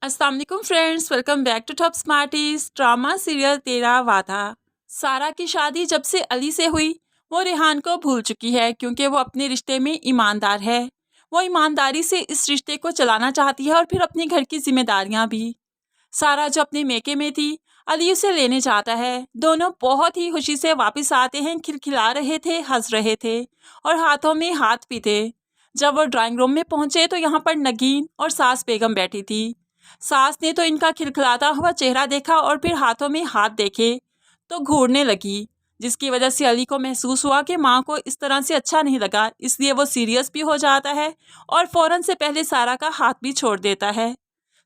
अस्सलाम वालेकुम friends, welcome back to top smarties. Drama serial Tera Wada. सारा की शादी जब से अली से हुई वो रेहान को भूल चुकी है, क्योंकि वो अपने रिश्ते में ईमानदार है। वो ईमानदारी से इस रिश्ते को चलाना चाहती है और फिर अपने घर की जिम्मेदारियां भी। सारा जो अपने मेके में थी, अली उसे लेने जाता है। दोनों बहुत ही खुशी से वापस आते हैं, खिलखिला रहे थे, हंस रहे थे और हाथों में हाथ भी थे। जब वो ड्राइंग रूम में पहुंचे तो यहाँ पर नगीन और सास बेगम बैठी थी। सास ने तो इनका खिलखिलाता हुआ चेहरा देखा और फिर हाथों में हाथ देखे तो घूरने लगी, जिसकी वजह से अली को महसूस हुआ कि माँ को इस तरह से अच्छा नहीं लगा। इसलिए वो सीरियस भी हो जाता है और फौरन से पहले सारा का हाथ भी छोड़ देता है।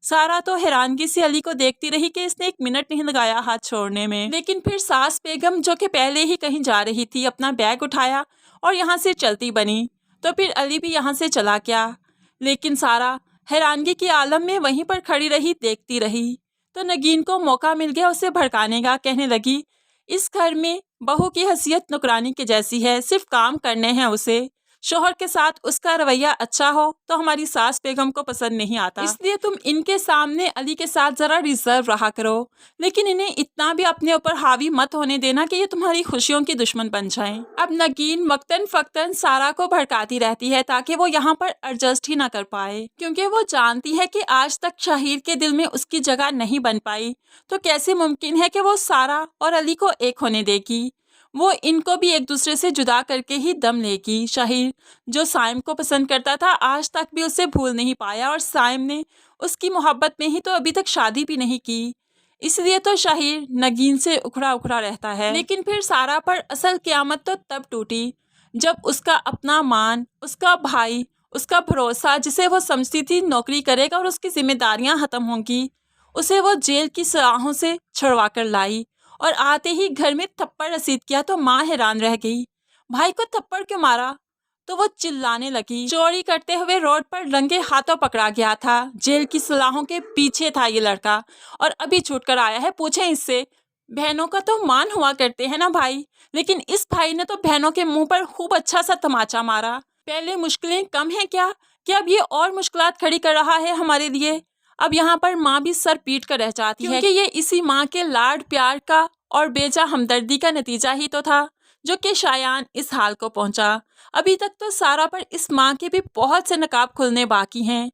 सारा तो हैरानगी से अली को देखती रही कि इसने 1 मिनट नहीं लगाया हाथ छोड़ने में। लेकिन फिर सास बेगम, जो कि पहले ही कहीं जा रही थी, अपना बैग उठाया और यहाँ से चलती बनी। तो फिर अली भी यहाँ से चला गया। लेकिन सारा हैरानगी के आलम में वहीं पर खड़ी रही, देखती रही। तो नगीन को मौका मिल गया उसे भड़काने का। कहने लगी, इस घर में बहू की हैसियत नौकरानी के जैसी है, सिर्फ काम करने हैं उसे। शोहर के साथ उसका रवैया अच्छा हो तो हमारी सास बेगम को पसंद नहीं आता, इसलिए तुम इनके सामने अली के साथ जरा रिजर्व रहा करो। लेकिन इन्हें इतना भी अपने ऊपर हावी मत होने देना कि ये तुम्हारी खुशियों की दुश्मन बन जाएं। अब नगीन वक्तन फक्तन सारा को भड़काती रहती है ताकि वो यहाँ पर एडजस्ट ही ना कर पाए, क्योंकि वो जानती है कि आज तक शाहिर के दिल में उसकी जगह नहीं बन पाई, तो कैसे मुमकिन है कि वो सारा और अली को एक होने देगी। वो इनको भी एक दूसरे से जुदा करके ही दम लेगी। शाहिर, जो साइम को पसंद करता था, आज तक भी उसे भूल नहीं पाया और साइम ने उसकी मोहब्बत में ही तो अभी तक शादी भी नहीं की। इसलिए तो शाहिर नगीन से उखड़ा उखड़ा रहता है। लेकिन फिर सारा पर असल क़यामत तो तब टूटी जब उसका अपना मान, उसका भाई, उसका भरोसा, जिसे वो समझती थी नौकरी करेगा और उसकी जिम्मेदारियां खत्म होंगी, उसे वो जेल की सलाहों से छुड़वा कर लाई और आते ही घर में थप्पड़ रसीद किया। तो माँ हैरान रह गई, भाई को थप्पड़ क्यों मारा? तो वो चिल्लाने लगी। चोरी करते हुए रोड पर रंगे हाथों पकड़ा गया था। जेल की सलाहों के पीछे था ये लड़का और अभी छूट कर आया है, पूछें इससे। बहनों का तो मान हुआ करते हैं ना भाई, लेकिन इस भाई ने तो बहनों के मुंह पर खूब अच्छा सा तमाचा मारा। पहले मुश्किलें कम है क्या कि अब ये और मुश्किलात खड़ी कर रहा है हमारे लिए। अब यहाँ पर माँ भी सर पीट कर रह जाती है, क्योंकि ये इसी माँ के लाड प्यार का और बेजा हमदर्दी का नतीजा ही तो था जो कि शायान इस हाल को पहुंचा। अभी तक तो सारा पर इस माँ के भी बहुत से नकाब खुलने बाकी हैं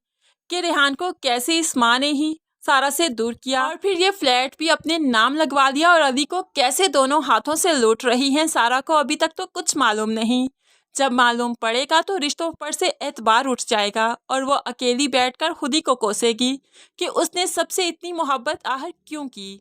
कि रेहान को कैसे इस माँ ने ही सारा से दूर किया और फिर ये फ्लैट भी अपने नाम लगवा लिया और अली को कैसे दोनों हाथों से लूट रही हैं। सारा को अभी तक तो कुछ मालूम नहीं। जब मालूम पड़ेगा तो रिश्तों पर से एतबार उठ जाएगा और वो अकेली बैठकर खुद ही को कोसेगी कि उसने सबसे इतनी मोहब्बत आखिर क्यों की।